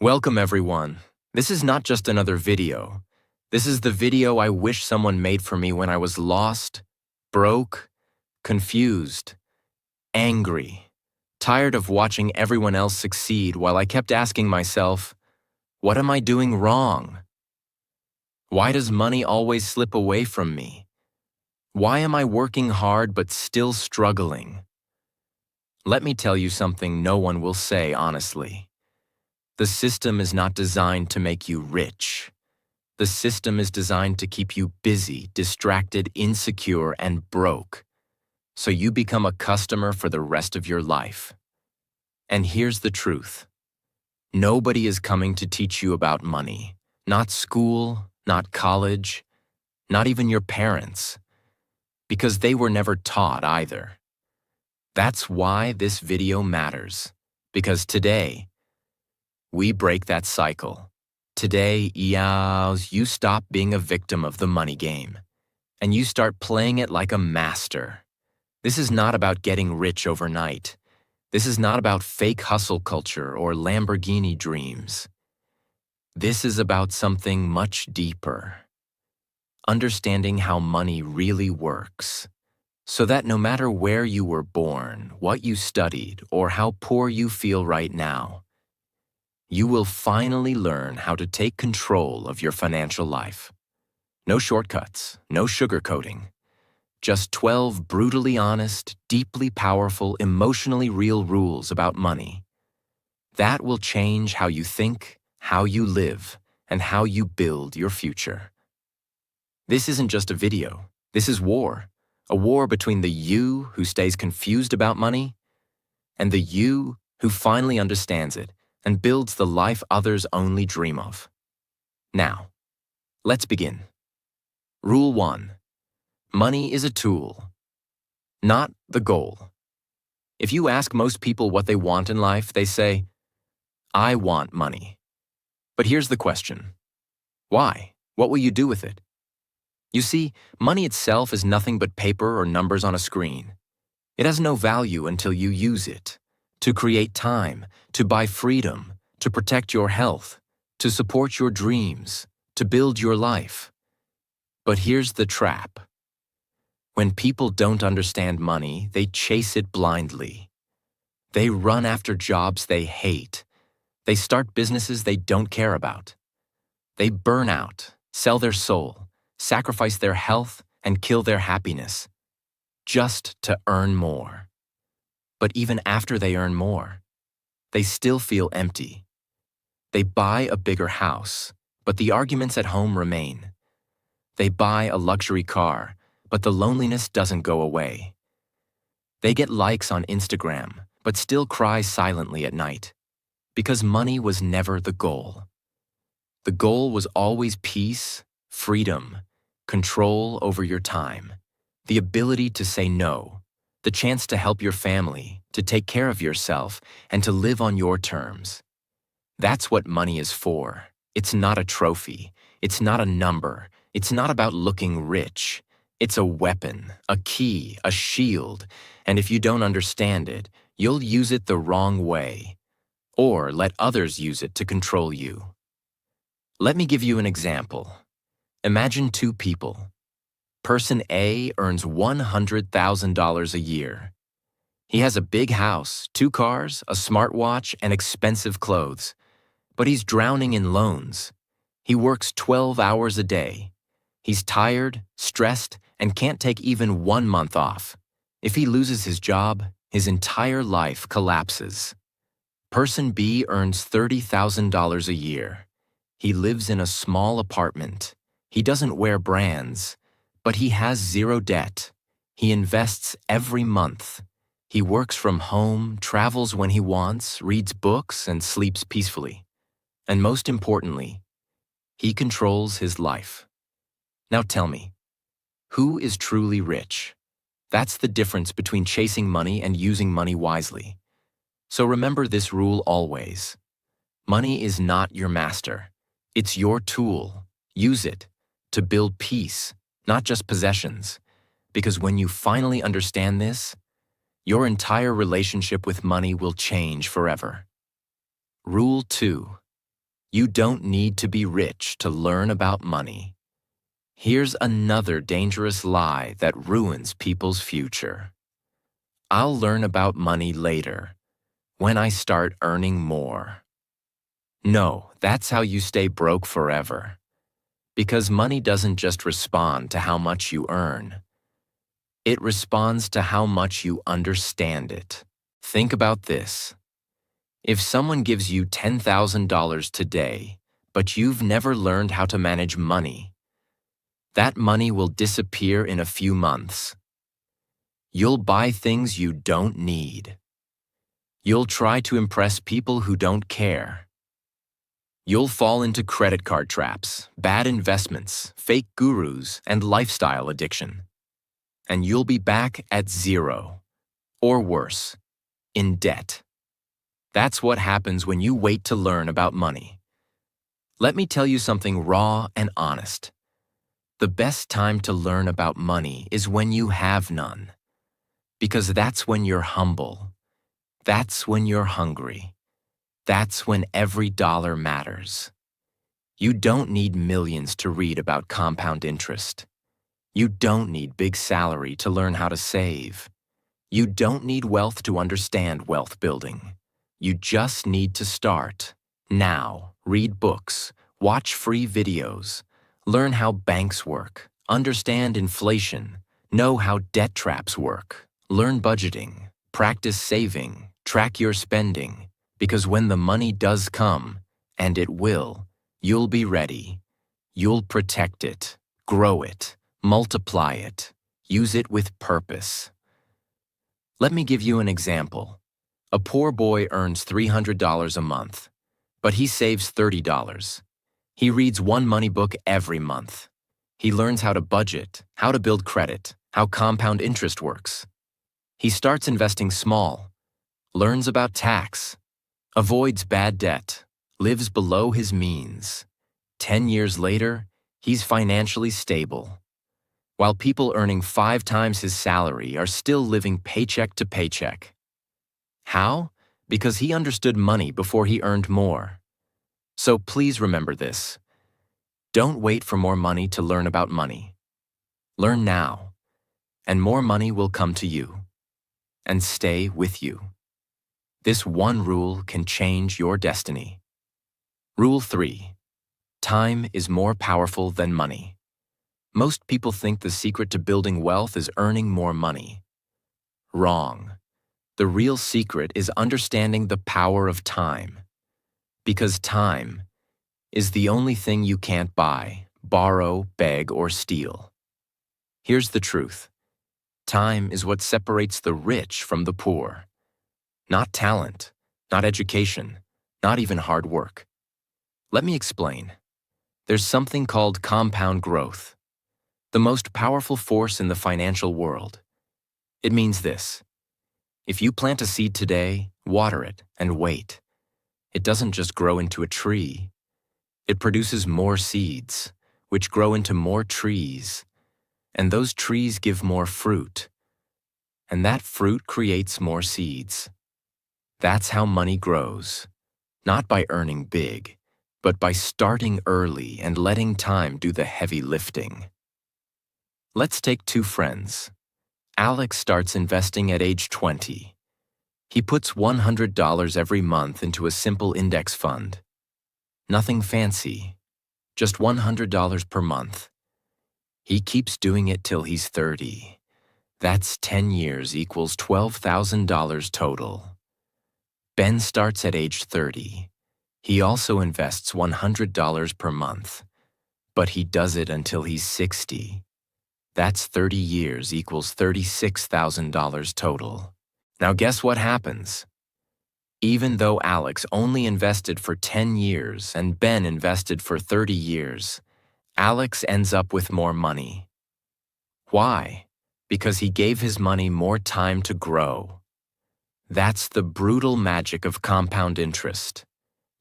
Welcome everyone. This is not just another video. This is the video I wish someone made for me when I was lost, broke, confused, angry, tired of watching everyone else succeed while I kept asking myself, what am I doing wrong? Why does money always slip away from me? Why am I working hard but still struggling? Let me tell you something no one will say honestly. The system is not designed to make you rich. The system is designed to keep you busy, distracted, insecure, and broke, so you become a customer for the rest of your life. And here's the truth. Nobody is coming to teach you about money. Not school, not college, not even your parents, because they were never taught either. That's why this video matters, because today, we break that cycle. Today, you stop being a victim of the money game, and you start playing it like a master. This is not about getting rich overnight. This is not about fake hustle culture or Lamborghini dreams. This is about something much deeper. Understanding how money really works, so that no matter where you were born, what you studied, or how poor you feel right now, you will finally learn how to take control of your financial life. No shortcuts, no sugarcoating. Just 12 brutally honest, deeply powerful, emotionally real rules about money. That will change how you think, how you live, and how you build your future. This isn't just a video. This is war. A war between the you who stays confused about money and the you who finally understands it and builds the life others only dream of. Now, let's begin. Rule 1. Money is a tool, not the goal. If you ask most people what they want in life, they say, I want money. But here's the question. Why? What will you do with it? You see, money itself is nothing but paper or numbers on a screen. It has no value until you use it. To create time, to buy freedom, to protect your health, to support your dreams, to build your life. But here's the trap. When people don't understand money, they chase it blindly. They run after jobs they hate. They start businesses they don't care about. They burn out, sell their soul, sacrifice their health, and kill their happiness, just to earn more. But even after they earn more, they still feel empty. They buy a bigger house, but the arguments at home remain. They buy a luxury car, but the loneliness doesn't go away. They get likes on Instagram, but still cry silently at night, because money was never the goal. The goal was always peace, freedom, control over your time, the ability to say no, the chance to help your family, to take care of yourself, and to live on your terms. That's what money is for. It's not a trophy. It's not a number. It's not about looking rich. It's a weapon, a key, a shield, and if you don't understand it, you'll use it the wrong way, or let others use it to control you. Let me give you an example. Imagine two people. Person A earns $100,000 a year. He has a big house, 2 cars, a smartwatch, and expensive clothes. But he's drowning in loans. He works 12 hours a day. He's tired, stressed, and can't take even 1 month off. If he loses his job, his entire life collapses. Person B earns $30,000 a year. He lives in a small apartment. He doesn't wear brands. But he has 0 debt. He invests every month. He works from home, travels when he wants, reads books, and sleeps peacefully. And most importantly, he controls his life. Now tell me, who is truly rich? That's the difference between chasing money and using money wisely. So remember this rule always. Money is not your master. It's your tool. Use it to build peace, not just possessions, because when you finally understand this, your entire relationship with money will change forever. Rule 2. You don't need to be rich to learn about money. Here's another dangerous lie that ruins people's future. I'll learn about money later, when I start earning more. No, that's how you stay broke forever. Because money doesn't just respond to how much you earn. It responds to how much you understand it. Think about this. If someone gives you $10,000 today, but you've never learned how to manage money, that money will disappear in a few months. You'll buy things you don't need. You'll try to impress people who don't care. You'll fall into credit card traps, bad investments, fake gurus, and lifestyle addiction. And you'll be back at zero, or worse, in debt. That's what happens when you wait to learn about money. Let me tell you something raw and honest. The best time to learn about money is when you have none. Because that's when you're humble. That's when you're hungry. That's when every dollar matters. You don't need millions to read about compound interest. You don't need big salary to learn how to save. You don't need wealth to understand wealth building. You just need to start. Now, read books, watch free videos, learn how banks work, understand inflation, know how debt traps work, learn budgeting, practice saving, track your spending, because when the money does come, and it will, you'll be ready. You'll protect it, grow it, multiply it, use it with purpose. Let me give you an example. A poor boy earns $300 a month, but he saves $30. He reads one money book every month. He learns how to budget, how to build credit, how compound interest works. He starts investing small, learns about tax, avoids bad debt, lives below his means. 10 years later, he's financially stable. While people earning 5 times his salary are still living paycheck to paycheck. How? Because he understood money before he earned more. So please remember this. Don't wait for more money to learn about money. Learn now, and more money will come to you and stay with you. This one rule can change your destiny. Rule 3. Time is more powerful than money. Most people think the secret to building wealth is earning more money. Wrong. The real secret is understanding the power of time. Because time is the only thing you can't buy, borrow, beg, or steal. Here's the truth. Time is what separates the rich from the poor. Not talent, not education, not even hard work. Let me explain. There's something called compound growth, the most powerful force in the financial world. It means this. If you plant a seed today, water it, and wait, it doesn't just grow into a tree. It produces more seeds, which grow into more trees, and those trees give more fruit, and that fruit creates more seeds. That's how money grows, not by earning big, but by starting early and letting time do the heavy lifting. Let's take 2 friends. Alex starts investing at age 20. He puts $100 every month into a simple index fund. Nothing fancy, just $100 per month. He keeps doing it till he's 30. That's 10 years equals $12,000 total. Ben starts at age 30. He also invests $100 per month, but he does it until he's 60. That's 30 years equals $36,000 total. Now guess what happens? Even though Alex only invested for 10 years and Ben invested for 30 years, Alex ends up with more money. Why? Because he gave his money more time to grow. That's the brutal magic of compound interest.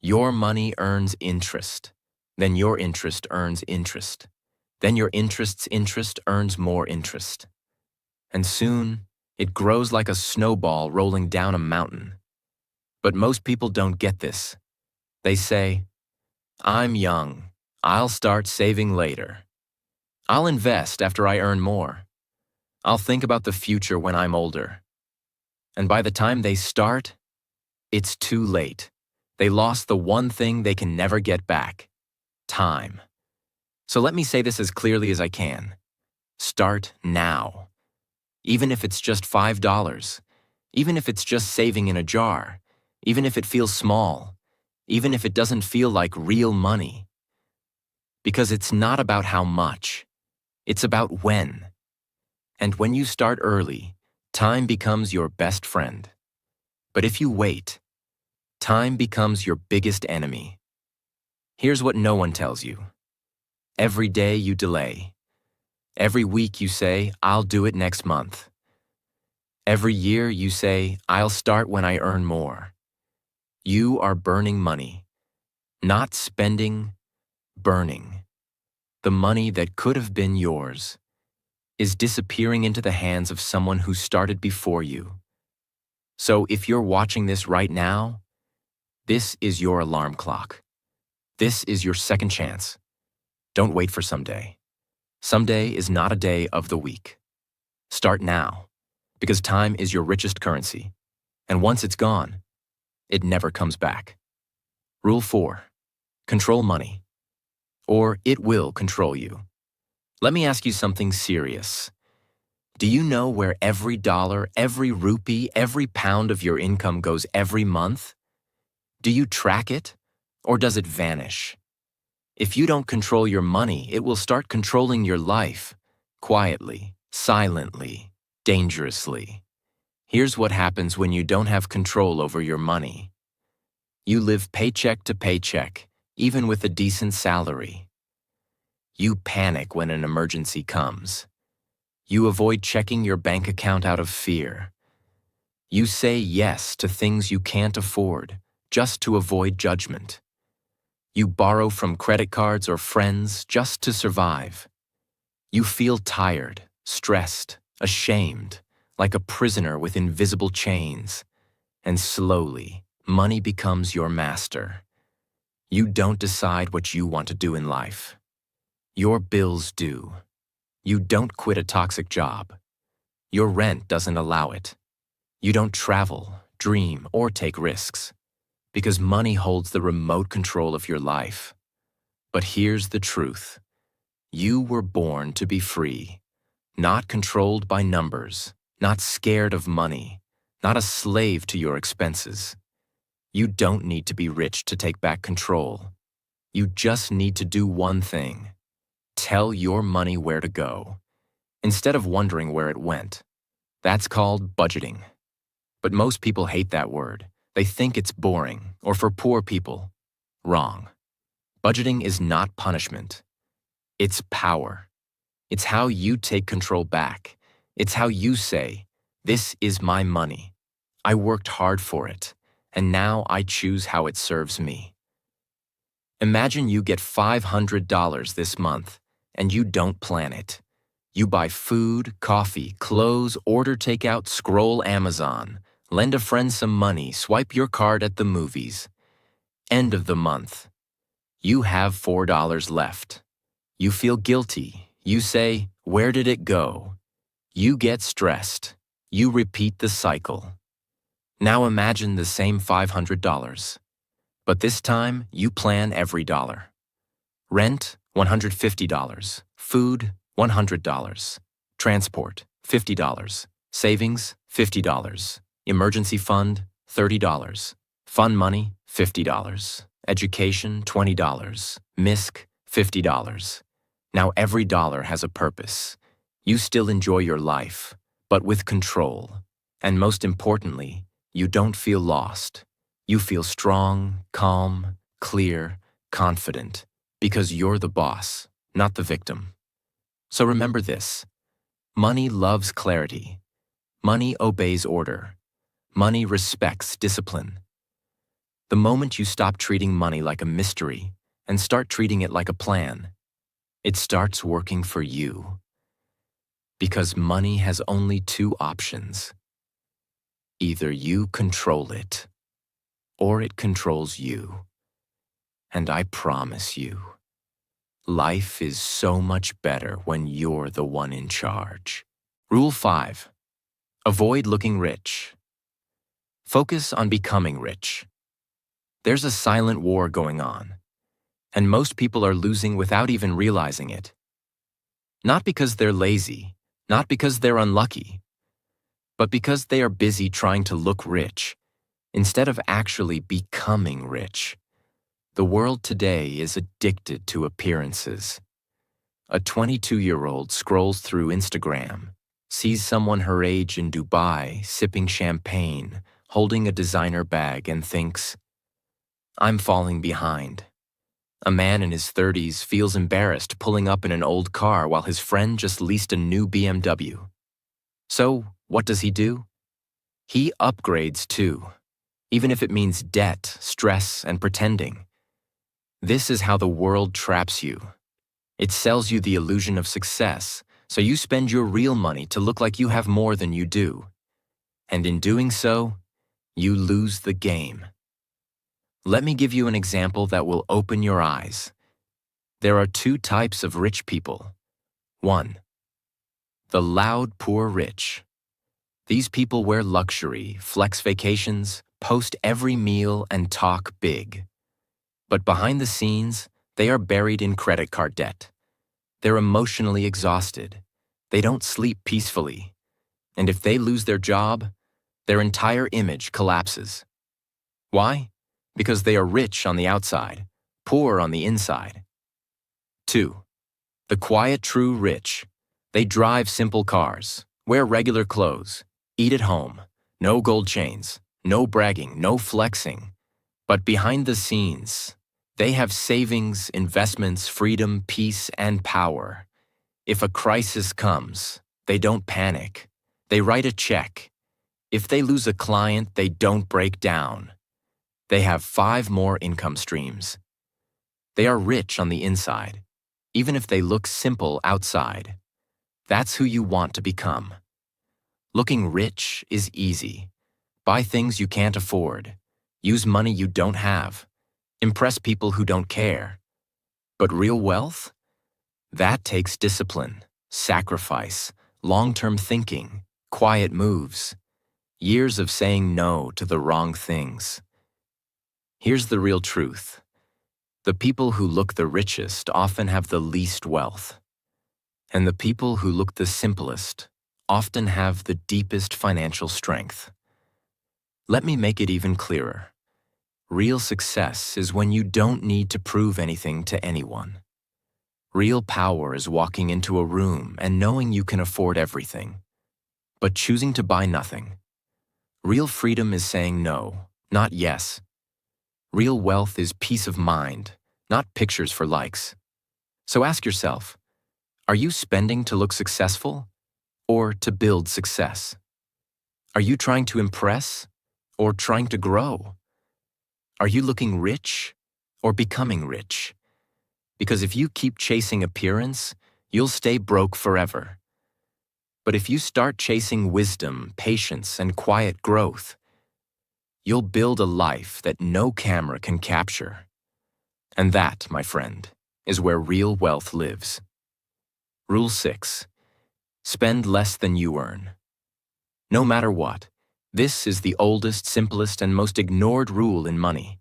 Your money earns interest, then your interest earns interest. Then your interest's interest earns more interest. And soon, it grows like a snowball rolling down a mountain. But most people don't get this. They say, I'm young. I'll start saving later. I'll invest after I earn more. I'll think about the future when I'm older. And by the time they start, it's too late. They lost the one thing they can never get back: time. So let me say this as clearly as I can. Start now. Even if it's just $5, even if it's just saving in a jar, even if it feels small, even if it doesn't feel like real money. Because it's not about how much, it's about when. And when you start early, time becomes your best friend. But if you wait, time becomes your biggest enemy. Here's what no one tells you. Every day you delay. Every week you say, I'll do it next month. Every year you say, I'll start when I earn more. You are burning money. Not spending, burning. The money that could have been yours is disappearing into the hands of someone who started before you. So if you're watching this right now, this is your alarm clock. This is your second chance. Don't wait for someday. Someday is not a day of the week. Start now, because time is your richest currency. And once it's gone, it never comes back. Rule 4. Control money, or it will control you. Let me ask you something serious. Do you know where every dollar, every rupee, every pound of your income goes every month? Do you track it, or does it vanish? If you don't control your money, it will start controlling your life, quietly, silently, dangerously. Here's what happens when you don't have control over your money. You live paycheck to paycheck, even with a decent salary. You panic when an emergency comes. You avoid checking your bank account out of fear. You say yes to things you can't afford, just to avoid judgment. You borrow from credit cards or friends just to survive. You feel tired, stressed, ashamed, like a prisoner with invisible chains. And slowly, money becomes your master. You don't decide what you want to do in life. Your bills do. You don't quit a toxic job. Your rent doesn't allow it. You don't travel, dream, or take risks. Because money holds the remote control of your life. But here's the truth. You were born to be free, not controlled by numbers, not scared of money, not a slave to your expenses. You don't need to be rich to take back control. You just need to do one thing. Tell your money where to go, instead of wondering where it went. That's called budgeting. But most people hate that word. They think it's boring, or for poor people. Wrong. Budgeting is not punishment. It's power. It's how you take control back. It's how you say, this is my money. I worked hard for it, and now I choose how it serves me. Imagine you get $500 this month, and you don't plan it. You buy food, coffee, clothes, order takeout, scroll Amazon, lend a friend some money, swipe your card at the movies. End of the month. You have $4 left. You feel guilty. You say, where did it go? You get stressed. You repeat the cycle. Now imagine the same $500. But this time, you plan every dollar. Rent, $150. Food, $100. Transport, $50. Savings, $50. Emergency fund, $30. Fun money, $50. Education, $20. MISC, $50. Now every dollar has a purpose. You still enjoy your life, but with control. And most importantly, you don't feel lost. You feel strong, calm, clear, confident, because you're the boss, not the victim. So remember this. Money loves clarity. Money obeys order. Money respects discipline. The moment you stop treating money like a mystery and start treating it like a plan, it starts working for you. Because money has only two options. Either you control it, or it controls you. And I promise you, life is so much better when you're the one in charge. Rule 5. Avoid looking rich. Focus on becoming rich. There's a silent war going on, and most people are losing without even realizing it. Not because they're lazy, not because they're unlucky, but because they are busy trying to look rich instead of actually becoming rich. The world today is addicted to appearances. A 22-year-old scrolls through Instagram, sees someone her age in Dubai sipping champagne, holding a designer bag, and thinks, "I'm falling behind." A man in his 30s feels embarrassed pulling up in an old car while his friend just leased a new BMW. So, what does he do? He upgrades too, even if it means debt, stress, and pretending. This is how the world traps you. It sells you the illusion of success, so you spend your real money to look like you have more than you do. And in doing so, you lose the game. Let me give you an example that will open your eyes. There are 2 types of rich people. 1. The loud poor rich. These people wear luxury, flex vacations, post every meal, and talk big. But behind the scenes, they are buried in credit card debt. They're emotionally exhausted. They don't sleep peacefully. And if they lose their job, their entire image collapses. Why? Because they are rich on the outside, poor on the inside. 2. The quiet true rich. They drive simple cars, wear regular clothes, eat at home, no gold chains, no bragging, no flexing. But behind the scenes, they have savings, investments, freedom, peace, and power. If a crisis comes, they don't panic. They write a check. If they lose a client, they don't break down. They have 5 more income streams. They are rich on the inside, even if they look simple outside. That's who you want to become. Looking rich is easy. Buy things you can't afford. Use money you don't have. Impress people who don't care. But real wealth? That takes discipline, sacrifice, long-term thinking, quiet moves, years of saying no to the wrong things. Here's the real truth. The people who look the richest often have the least wealth. And the people who look the simplest often have the deepest financial strength. Let me make it even clearer. Real success is when you don't need to prove anything to anyone. Real power is walking into a room and knowing you can afford everything, but choosing to buy nothing. Real freedom is saying no, not yes. Real wealth is peace of mind, not pictures for likes. So ask yourself, are you spending to look successful or to build success? Are you trying to impress or trying to grow? Are you looking rich or becoming rich? Because if you keep chasing appearance, you'll stay broke forever. But if you start chasing wisdom, patience, and quiet growth, you'll build a life that no camera can capture. And that, my friend, is where real wealth lives. Rule 6. Spend less than you earn. No matter what, this is the oldest, simplest, and most ignored rule in money.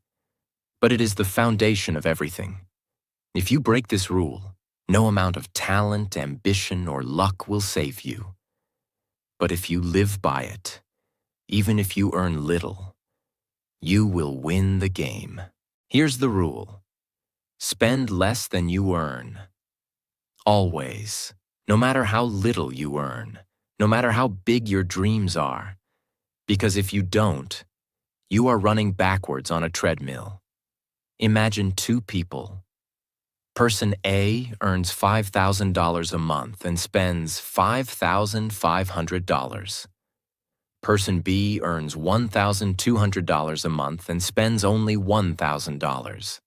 But it is the foundation of everything. If you break this rule, no amount of talent, ambition, or luck will save you. But if you live by it, even if you earn little, you will win the game. Here's the rule. Spend less than you earn. Always. No matter how little you earn, no matter how big your dreams are. Because if you don't, you are running backwards on a treadmill. Imagine 2 people. Person A earns $5,000 a month and spends $5,500. Person B earns $1,200 a month and spends only $1,000.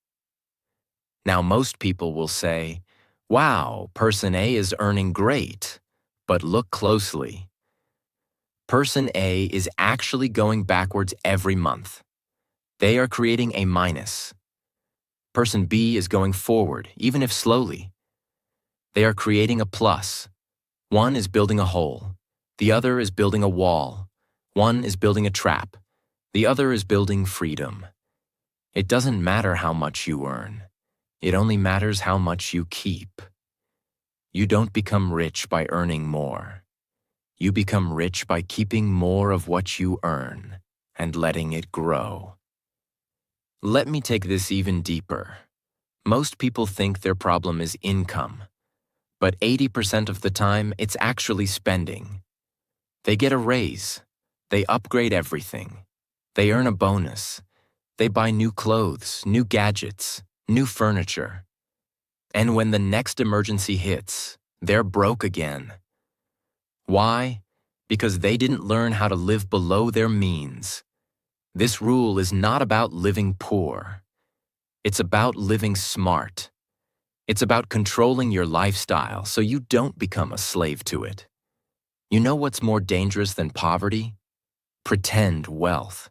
Now, most people will say, wow, person A is earning great, but look closely. Person A is actually going backwards every month. They are creating a minus. Person B is going forward, even if slowly. They are creating a plus. One is building a hole. The other is building a wall. One is building a trap. The other is building freedom. It doesn't matter how much you earn. It only matters how much you keep. You don't become rich by earning more. You become rich by keeping more of what you earn and letting it grow. Let me take this even deeper. Most people think their problem is income, but 80% of the time it's actually spending. They get a raise. They upgrade everything. They earn a bonus. They buy new clothes, new gadgets, new furniture. And when the next emergency hits, they're broke again. Why? Because they didn't learn how to live below their means. This rule is not about living poor. It's about living smart. It's about controlling your lifestyle so you don't become a slave to it. You know what's more dangerous than poverty? Pretend wealth.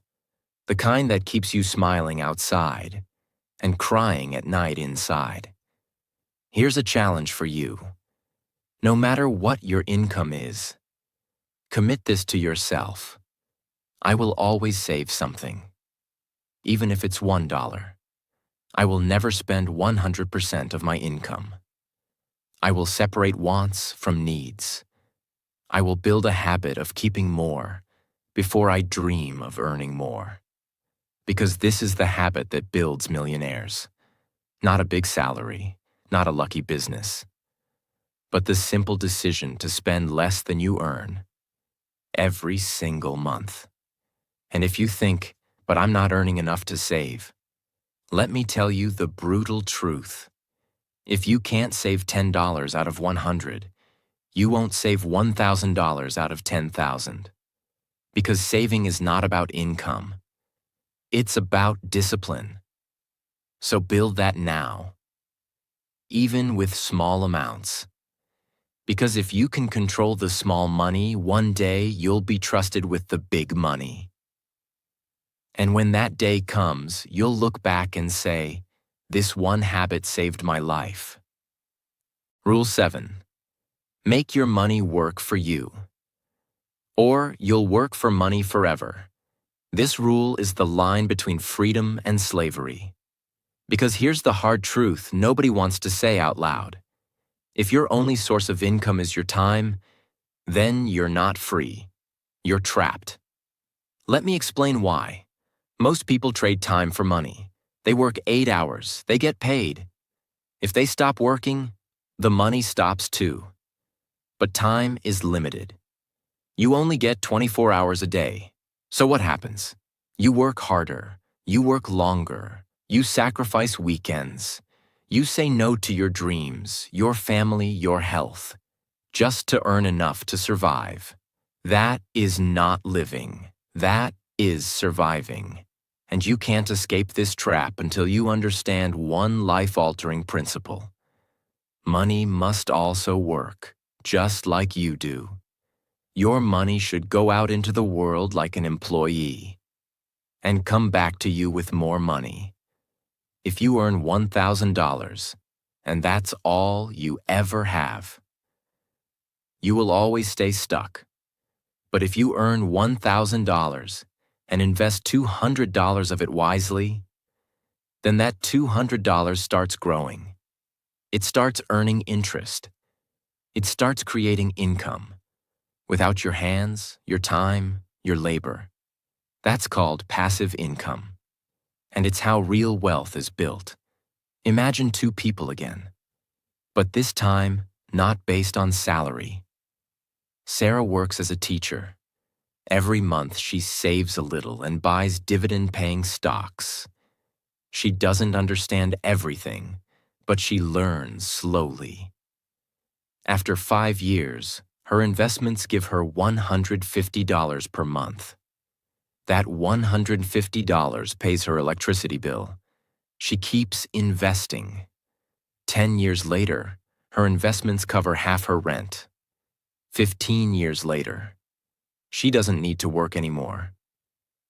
The kind that keeps you smiling outside and crying at night inside. Here's a challenge for you. No matter what your income is, commit this to yourself. I will always save something, even if it's $1. I will never spend 100% of my income. I will separate wants from needs. I will build a habit of keeping more before I dream of earning more. Because this is the habit that builds millionaires. Not a big salary, not a lucky business, but the simple decision to spend less than you earn every single month. And if you think, but I'm not earning enough to save, let me tell you the brutal truth. If you can't save $10 out of 100, you won't save $1,000 out of 10,000. Because saving is not about income. It's about discipline. So build that now, even with small amounts. Because if you can control the small money, one day you'll be trusted with the big money. And when that day comes, you'll look back and say, this one habit saved my life. Rule 7. Make your money work for you. Or you'll work for money forever. This rule is the line between freedom and slavery. Because here's the hard truth nobody wants to say out loud. If your only source of income is your time, then you're not free. You're trapped. Let me explain why. Most people trade time for money. They work 8 hours. They get paid. If they stop working, the money stops too. But time is limited. You only get 24 hours a day. So what happens? You work harder. You work longer. You sacrifice weekends. You say no to your dreams, your family, your health, just to earn enough to survive. That is not living. That is surviving. And you can't escape this trap until you understand one life-altering principle. Money must also work, just like you do. Your money should go out into the world like an employee and come back to you with more money. If you earn $1,000, and that's all you ever have, you will always stay stuck. But if you earn $1,000 and invest $200 of it wisely, then that $200 starts growing. It starts earning interest. It starts creating income without your hands, your time, your labor. That's called passive income. And it's how real wealth is built. Imagine two people again, but this time not based on salary. Sarah works as a teacher. Every month she saves a little and buys dividend-paying stocks. She doesn't understand everything, but she learns slowly. After 5 years, her investments give her $150 per month. That $150 pays her electricity bill. She keeps investing. 10 years later, her investments cover half her rent. 15 years later, she doesn't need to work anymore.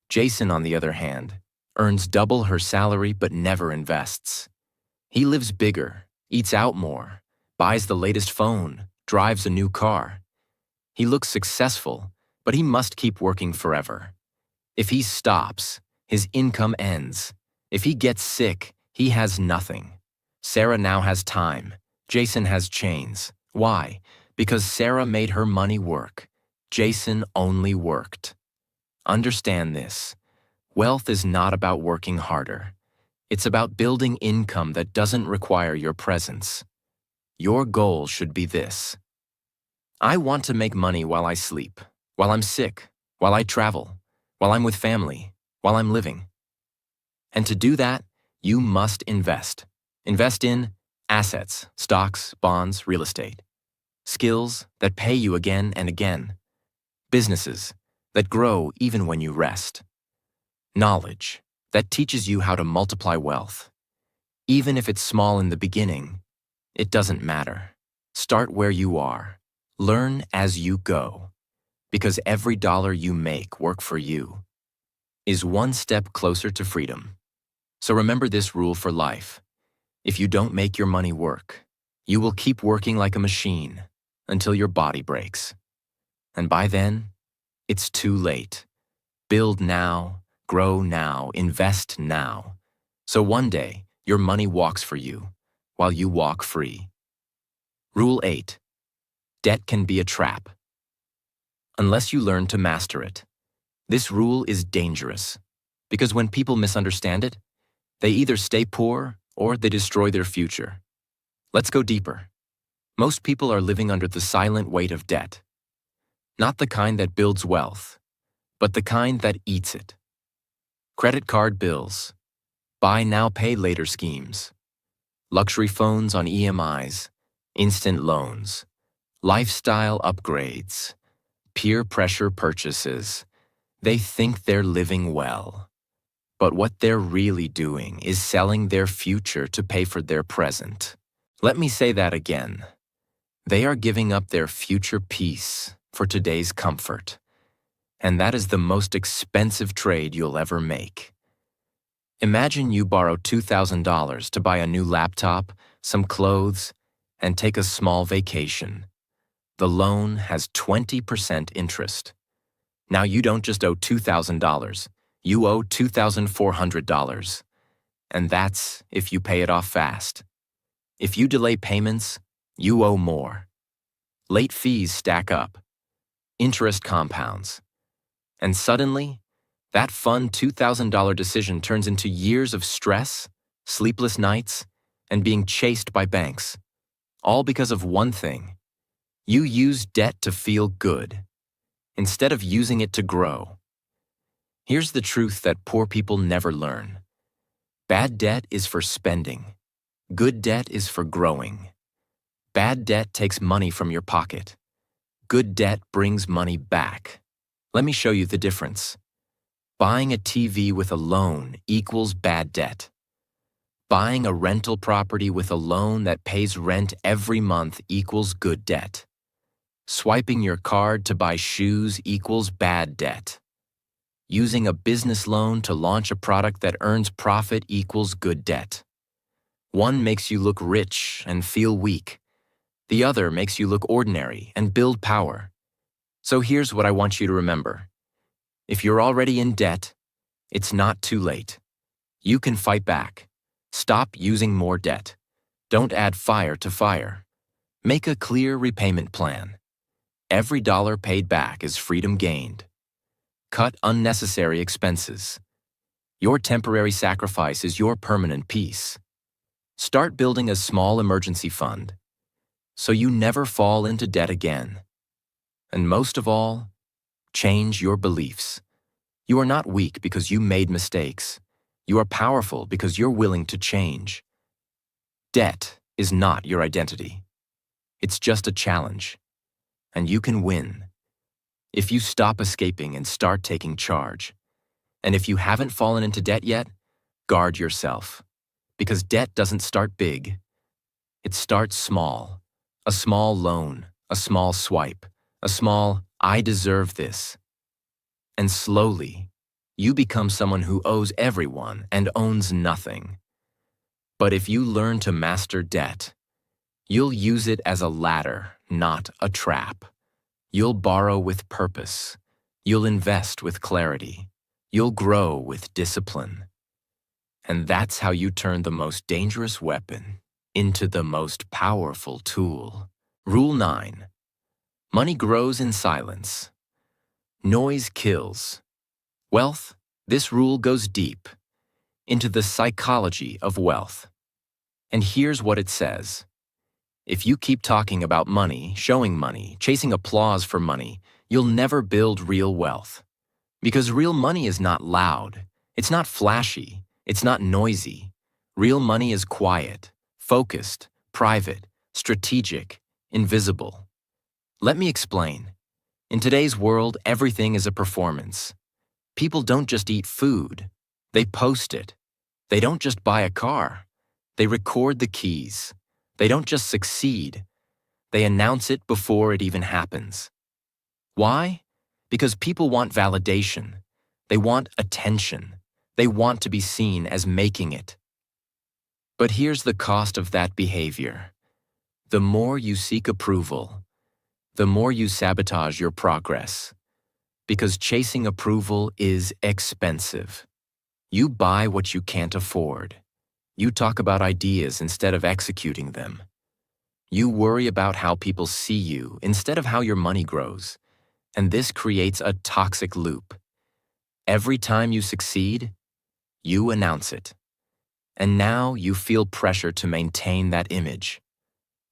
Jason, on the other hand, earns double her salary but never invests. He lives bigger, eats out more, buys the latest phone, drives a new car. He looks successful, but he must keep working forever. If he stops, his income ends. If he gets sick, he has nothing. Sarah now has time. Jason has chains. Why? Because Sarah made her money work. Jason only worked. Understand this. Wealth is not about working harder. It's about building income that doesn't require your presence. Your goal should be this. I want to make money while I sleep, while I'm sick, while I travel, while I'm with family, while I'm living. And to do that, you must invest. Invest in assets, stocks, bonds, real estate. Skills that pay you again and again. Businesses that grow even when you rest. Knowledge that teaches you how to multiply wealth. Even if it's small in the beginning, it doesn't matter. Start where you are. Learn as you go. Because every dollar you make work for you is one step closer to freedom. So remember this rule for life. If you don't make your money work, you will keep working like a machine until your body breaks. And by then, it's too late. Build now, grow now, invest now. So one day, your money walks for you, while you walk free. Rule 8. Debt can be a trap. Unless you learn to master it. This rule is dangerous, because when people misunderstand it, they either stay poor or they destroy their future. Let's go deeper. Most people are living under the silent weight of debt. Not the kind that builds wealth, but the kind that eats it. Credit card bills, buy now, pay later schemes, luxury phones on EMIs, instant loans, lifestyle upgrades, peer pressure purchases. They think they're living well. But what they're really doing is selling their future to pay for their present. Let me say that again. They are giving up their future peace for today's comfort. And that is the most expensive trade you'll ever make. Imagine you borrow $2,000 to buy a new laptop, some clothes, and take a small vacation. The loan has 20% interest. Now you don't just owe $2,000. You owe $2,400. And that's if you pay it off fast. If you delay payments, you owe more. Late fees stack up. Interest compounds. And suddenly, that fun $2,000 decision turns into years of stress, sleepless nights, and being chased by banks. All because of one thing. You use debt to feel good, instead of using it to grow. Here's the truth that poor people never learn. Bad debt is for spending. Good debt is for growing. Bad debt takes money from your pocket. Good debt brings money back. Let me show you the difference. Buying a TV with a loan equals bad debt. Buying a rental property with a loan that pays rent every month equals good debt. Swiping your card to buy shoes equals bad debt. Using a business loan to launch a product that earns profit equals good debt. One makes you look rich and feel weak. The other makes you look ordinary and build power. So here's what I want you to remember. If you're already in debt, it's not too late. You can fight back. Stop using more debt. Don't add fire to fire. Make a clear repayment plan. Every dollar paid back is freedom gained. Cut unnecessary expenses. Your temporary sacrifice is your permanent peace. Start building a small emergency fund so you never fall into debt again. And most of all, change your beliefs. You are not weak because you made mistakes. You are powerful because you're willing to change. Debt is not your identity. It's just a challenge. And you can win if you stop escaping and start taking charge. And if you haven't fallen into debt yet, guard yourself. Because debt doesn't start big. It starts small. A small loan, a small swipe, a small, I deserve this. And slowly, you become someone who owes everyone and owns nothing. But if you learn to master debt, you'll use it as a ladder, not a trap. You'll borrow with purpose. You'll invest with clarity. You'll grow with discipline. And that's how you turn the most dangerous weapon into the most powerful tool. Rule 9. Money grows in silence. Noise kills. Wealth, this rule goes deep into the psychology of wealth. And here's what it says. If you keep talking about money, showing money, chasing applause for money, you'll never build real wealth. Because real money is not loud. It's not flashy. It's not noisy. Real money is quiet, focused, private, strategic, invisible. Let me explain. In today's world, everything is a performance. People don't just eat food. They post it. They don't just buy a car. They record the keys. They don't just succeed. They announce it before it even happens. Why? Because people want validation. They want attention. They want to be seen as making it. But here's the cost of that behavior. The more you seek approval, the more you sabotage your progress. Because chasing approval is expensive. You buy what you can't afford. You talk about ideas instead of executing them. You worry about how people see you instead of how your money grows. And this creates a toxic loop. Every time you succeed, you announce it. And now you feel pressure to maintain that image.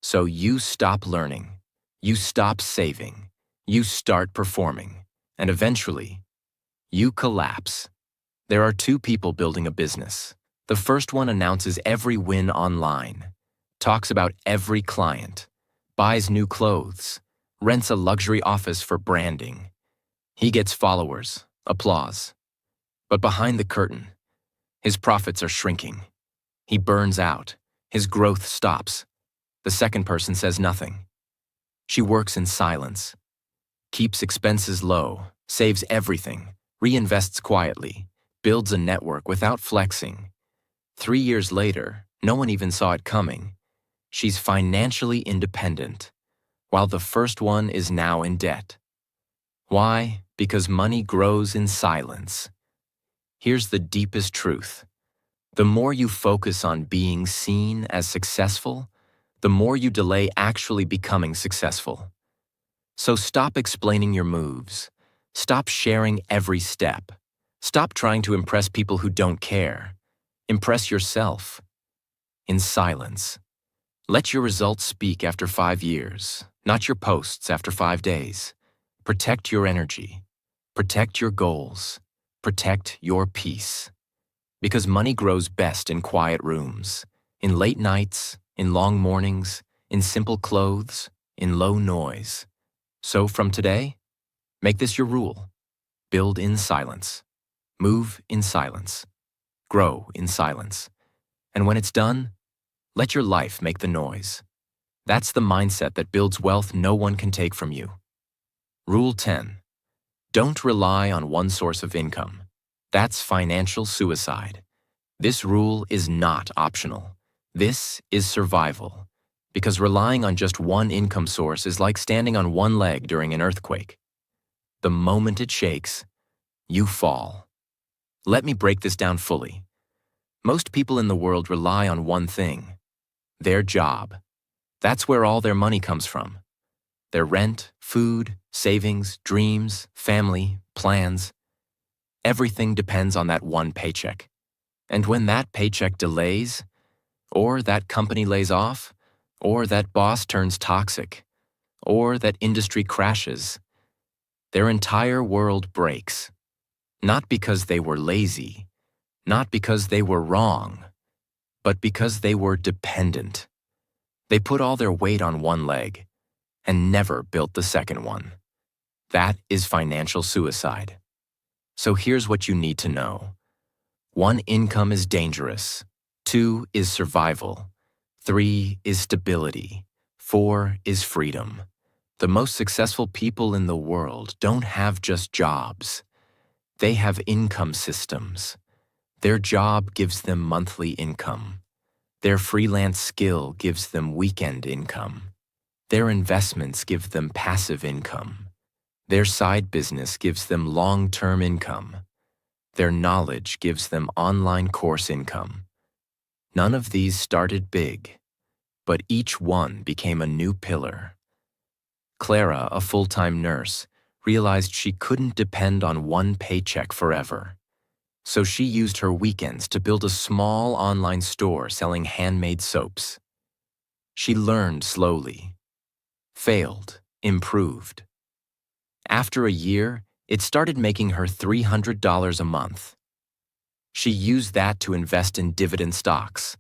So you stop learning. You stop saving. You start performing. And eventually, you collapse. There are two people building a business. The first one announces every win online, talks about every client, buys new clothes, rents a luxury office for branding. He gets followers, applause. But behind the curtain, his profits are shrinking. He burns out. His growth stops. The second person says nothing. She works in silence, keeps expenses low, saves everything, reinvests quietly, builds a network without flexing. 3 years later, no one even saw it coming. She's financially independent, while the first one is now in debt. Why? Because money grows in silence. Here's the deepest truth. The more you focus on being seen as successful, the more you delay actually becoming successful. So stop explaining your moves. Stop sharing every step. Stop trying to impress people who don't care. Impress yourself. In silence. Let your results speak after 5 years, not your posts after 5 days. Protect your energy. Protect your goals. Protect your peace. Because money grows best in quiet rooms, in late nights, in long mornings, in simple clothes, in low noise. So from today, make this your rule. Build in silence. Move in silence. Grow in silence. And when it's done, let your life make the noise. That's the mindset that builds wealth no one can take from you. Rule 10. Don't rely on one source of income. That's financial suicide. This rule is not optional. This is survival. Because relying on just one income source is like standing on one leg during an earthquake. The moment it shakes, you fall. Let me break this down fully. Most people in the world rely on one thing: their job. That's where all their money comes from. Their rent, food, savings, dreams, family, plans. Everything depends on that one paycheck. And when that paycheck delays, or that company lays off, or that boss turns toxic, or that industry crashes, their entire world breaks. Not because they were lazy, not because they were wrong, but because they were dependent. They put all their weight on one leg and never built the second one. That is financial suicide. So here's what you need to know. 1, income is dangerous. 2 is survival. 3 is stability. 4 is freedom. The most successful people in the world don't have just jobs. They have income systems. Their job gives them monthly income. Their freelance skill gives them weekend income. Their investments give them passive income. Their side business gives them long-term income. Their knowledge gives them online course income. None of these started big, but each one became a new pillar. Clara, a full-time nurse, realized she couldn't depend on one paycheck forever. So she used her weekends to build a small online store selling handmade soaps. She learned slowly, failed, improved. After a year, it started making her $300 a month. She used that to invest in dividend stocks.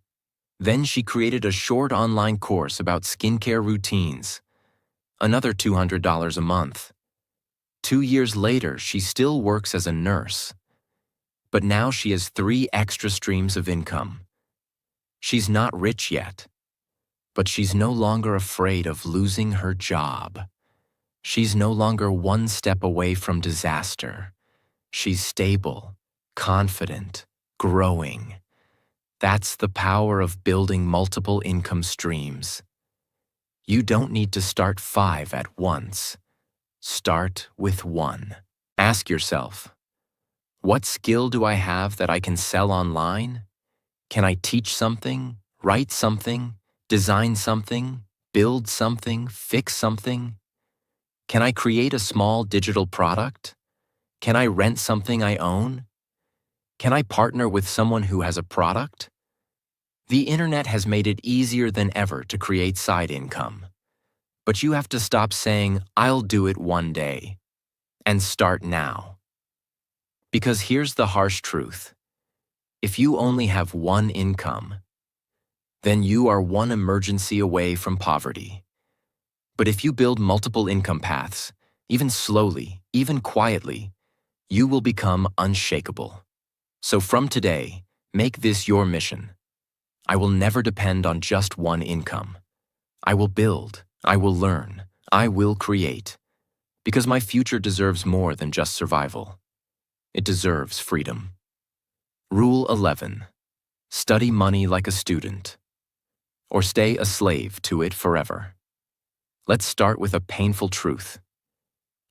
Then she created a short online course about skincare routines. Another $200 a month. 2 years later, she still works as a nurse. But now she has 3 extra streams of income. She's not rich yet, but she's no longer afraid of losing her job. She's no longer one step away from disaster. She's stable, confident, growing. That's the power of building multiple income streams. You don't need to start 5 at once. Start with 1. Ask yourself, what skill do I have that I can sell online? Can I teach something, write something, design something, build something, fix something? Can I create a small digital product? Can I rent something I own? Can I partner with someone who has a product? The internet has made it easier than ever to create side income. But you have to stop saying, "I'll do it one day," and start now. Because here's the harsh truth. If you only have one income, then you are one emergency away from poverty. But if you build multiple income paths, even slowly, even quietly, you will become unshakable. So from today, make this your mission. I will never depend on just one income. I will build, I will learn, I will create. Because my future deserves more than just survival. It deserves freedom. Rule 11. Study money like a student, or stay a slave to it forever. Let's start with a painful truth.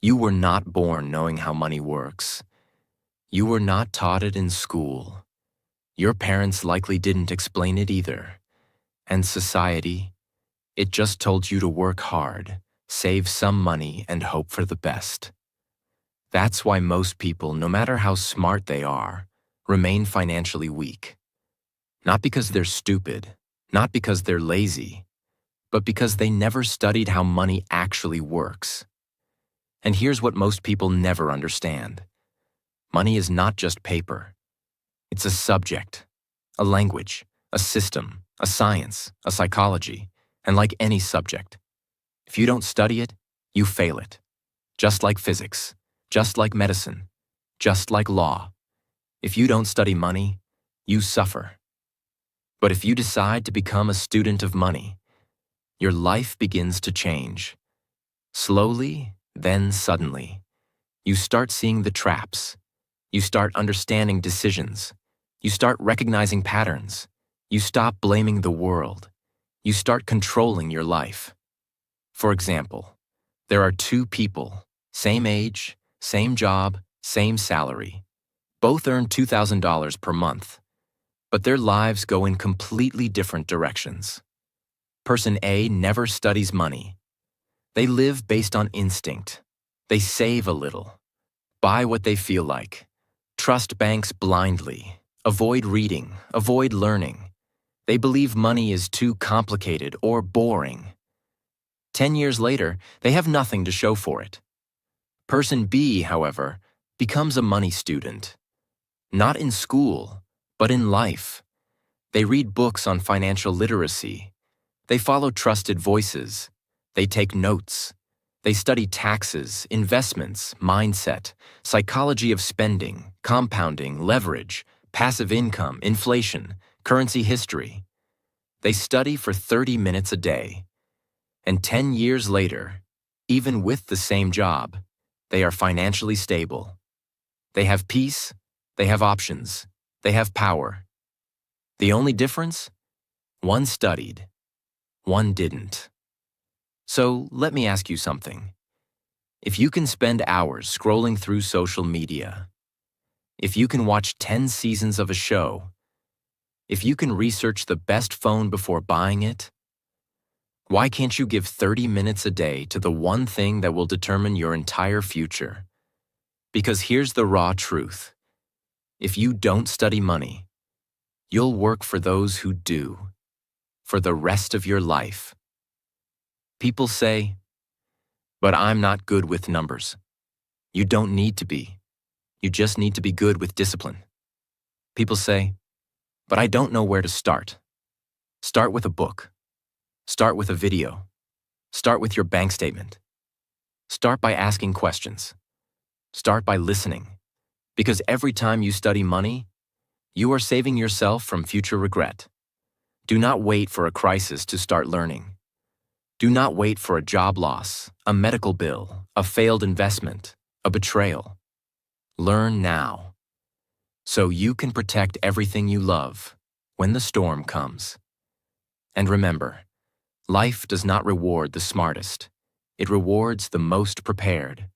You were not born knowing how money works. You were not taught it in school. Your parents likely didn't explain it either. And society, it just told you to work hard, save some money, and hope for the best. That's why most people, no matter how smart they are, remain financially weak. Not because they're stupid, not because they're lazy, but because they never studied how money actually works. And here's what most people never understand. Money is not just paper. It's a subject, a language, a system, a science, a psychology, and like any subject, if you don't study it, you fail it. Just like physics, just like medicine, just like law. If you don't study money, you suffer. But if you decide to become a student of money, your life begins to change. Slowly, then suddenly, you start seeing the traps. You start understanding decisions. You start recognizing patterns. You stop blaming the world. You start controlling your life. For example, there are 2 people, same age, same job, same salary. Both earn $2,000 per month, but their lives go in completely different directions. Person A never studies money. They live based on instinct. They save a little, buy what they feel like, trust banks blindly, avoid reading, avoid learning. They believe money is too complicated or boring. 10 years later, they have nothing to show for it. Person B, however, becomes a money student. Not in school, but in life. They read books on financial literacy. They follow trusted voices. They take notes. They study taxes, investments, mindset, psychology of spending, compounding, leverage, passive income, inflation, currency history. They study for 30 minutes a day. And 10 years later, even with the same job, they are financially stable. They have peace, they have options, they have power. The only difference? One studied, one didn't. So let me ask you something. If you can spend hours scrolling through social media, if you can watch 10 seasons of a show, if you can research the best phone before buying it, why can't you give 30 minutes a day to the one thing that will determine your entire future? Because here's the raw truth. If you don't study money, you'll work for those who do, for the rest of your life. People say, "But I'm not good with numbers." You don't need to be. You just need to be good with discipline. People say, "But I don't know where to start." Start with a book. Start with a video. Start with your bank statement. Start by asking questions. Start by listening. Because every time you study money, you are saving yourself from future regret. Do not wait for a crisis to start learning. Do not wait for a job loss, a medical bill, a failed investment, a betrayal. Learn now, so you can protect everything you love when the storm comes. And remember, life does not reward the smartest. It rewards the most prepared.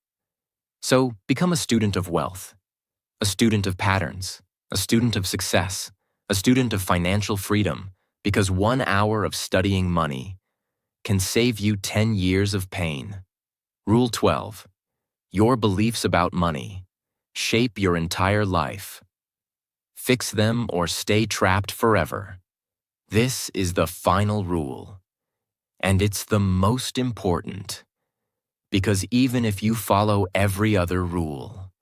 So become a student of wealth, a student of patterns, a student of success, a student of financial freedom, because 1 hour of studying money can save you 10 years of pain. Rule 12. Your beliefs about money shape your entire life. Fix them or stay trapped forever. This is the final rule. And it's the most important. Because even if you follow every other rule,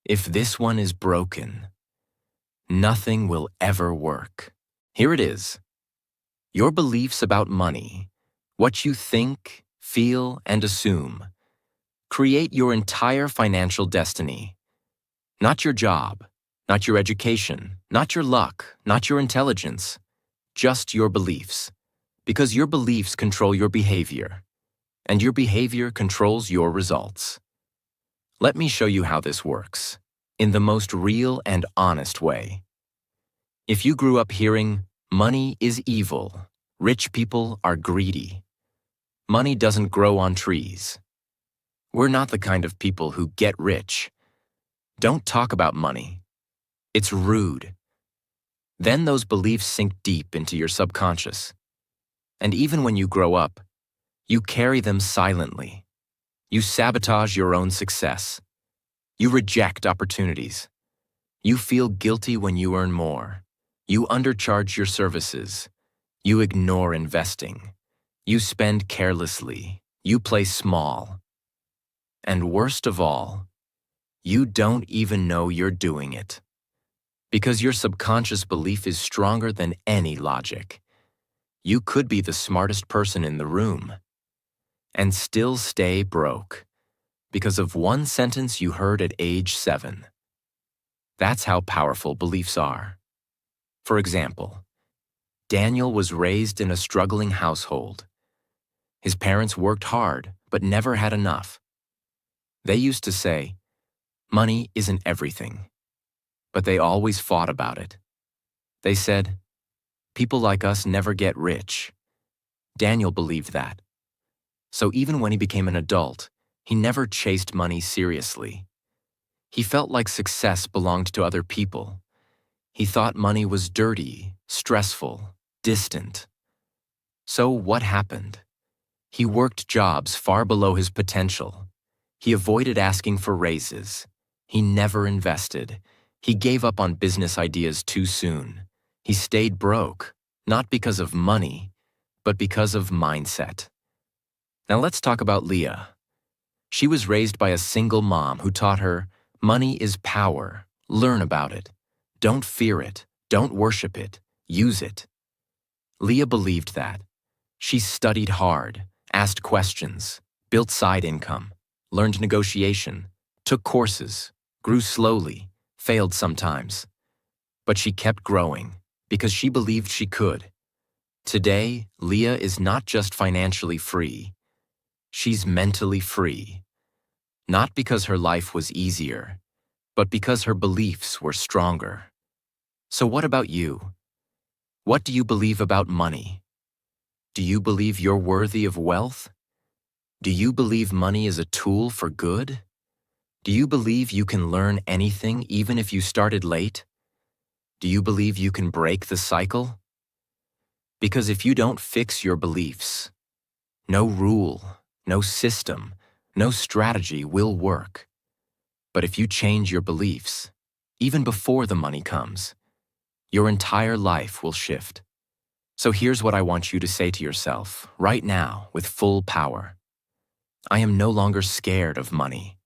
if this one is broken, nothing will ever work. Here it is. Your beliefs about money, what you think, feel, and assume, create your entire financial destiny. Not your job, not your education, not your luck, not your intelligence, just your beliefs. Because your beliefs control your behavior, and your behavior controls your results. Let me show you how this works, in the most real and honest way. If you grew up hearing, "Money is evil," "Rich people are greedy," "Money doesn't grow on trees," we're not the kind of people who get rich. Don't talk about money. It's rude. Then those beliefs sink deep into your subconscious. And even when you grow up, you carry them silently. You sabotage your own success. You reject opportunities. You feel guilty when you earn more. You undercharge your services. You ignore investing. You spend carelessly. You play small. And worst of all, you don't even know you're doing it. Because your subconscious belief is stronger than any logic. You could be the smartest person in the room and still stay broke because of one sentence you heard at age 7. That's how powerful beliefs are. For example, Daniel was raised in a struggling household. His parents worked hard but never had enough. They used to say, "Money isn't everything," but they always fought about it. They said, "People like us never get rich." Daniel believed that. So even when he became an adult, he never chased money seriously. He felt like success belonged to other people. He thought money was dirty, stressful, distant. So what happened? He worked jobs far below his potential. He avoided asking for raises. He never invested. He gave up on business ideas too soon. He stayed broke, not because of money, but because of mindset. Now let's talk about Leah. She was raised by a single mom who taught her, "Money is power. Learn about it. Don't fear it. Don't worship it. Use it." Leah believed that. She studied hard, asked questions, built side income, learned negotiation, took courses, grew slowly, failed sometimes. But she kept growing because she believed she could. Today, Leah is not just financially free. She's mentally free. Not because her life was easier, but because her beliefs were stronger. So what about you? What do you believe about money? Do you believe you're worthy of wealth? Do you believe money is a tool for good? Do you believe you can learn anything even if you started late? Do you believe you can break the cycle? Because if you don't fix your beliefs, no rule, no system, no strategy will work. But if you change your beliefs, even before the money comes, your entire life will shift. So here's what I want you to say to yourself right now with full power. I am no longer scared of money.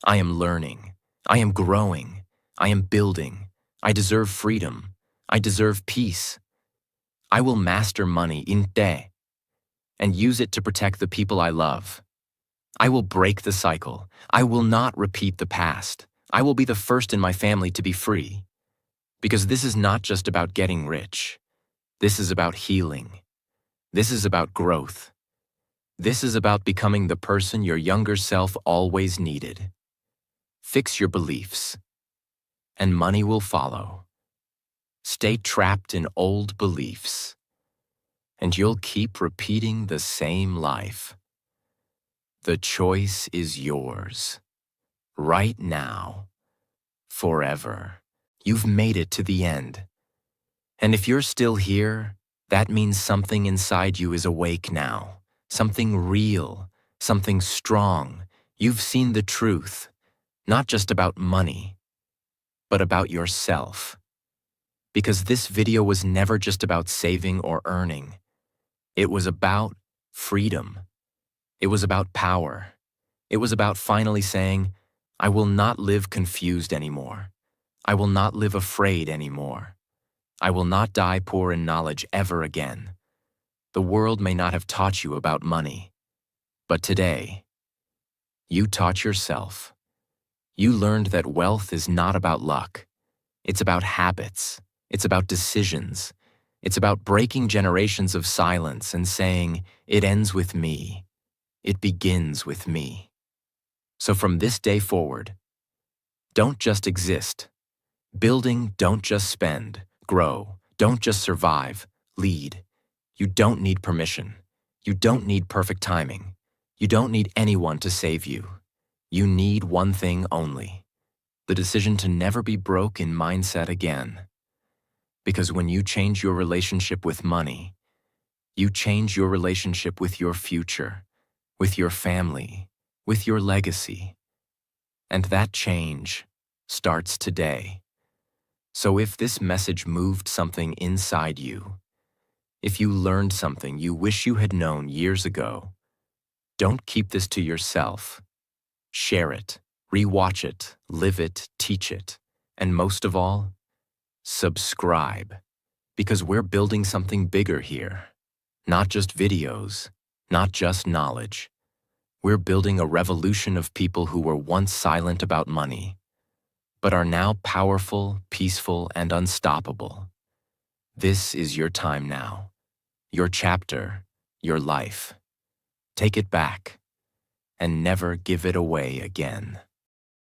I am learning. I am growing. I am building. I deserve freedom. I deserve peace. I will master money inte and use it to protect the people I love. I will break the cycle. I will not repeat the past. I will be the first in my family to be free. Because this is not just about getting rich. This is about healing. This is about growth. This is about becoming the person your younger self always needed. Fix your beliefs, and money will follow. Stay trapped in old beliefs, and you'll keep repeating the same life. The choice is yours. Right now. Forever. You've made it to the end. And if you're still here, that means something inside you is awake now. Something real, something strong. You've seen the truth, not just about money, but about yourself. Because this video was never just about saving or earning. It was about freedom. It was about power. It was about finally saying, I will not live confused anymore. I will not live afraid anymore. I will not die poor in knowledge ever again. The world may not have taught you about money, but today, you taught yourself. You learned that wealth is not about luck. It's about habits. It's about decisions. It's about breaking generations of silence and saying, it ends with me. It begins with me. So from this day forward, don't just exist. Building, don't just spend. Grow, don't just survive. Lead. You don't need permission. You don't need perfect timing. You don't need anyone to save you. You need one thing only: the decision to never be broke in mindset again. Because when you change your relationship with money, you change your relationship with your future, with your family, with your legacy. And that change starts today. So if this message moved something inside you, if you learned something you wish you had known years ago, don't keep this to yourself. Share it, rewatch it, live it, teach it, and most of all, subscribe. Because we're building something bigger here. Not just videos, not just knowledge. We're building a revolution of people who were once silent about money, but are now powerful, peaceful, and unstoppable. This is your time now. Your chapter, your life. Take it back, and never give it away again.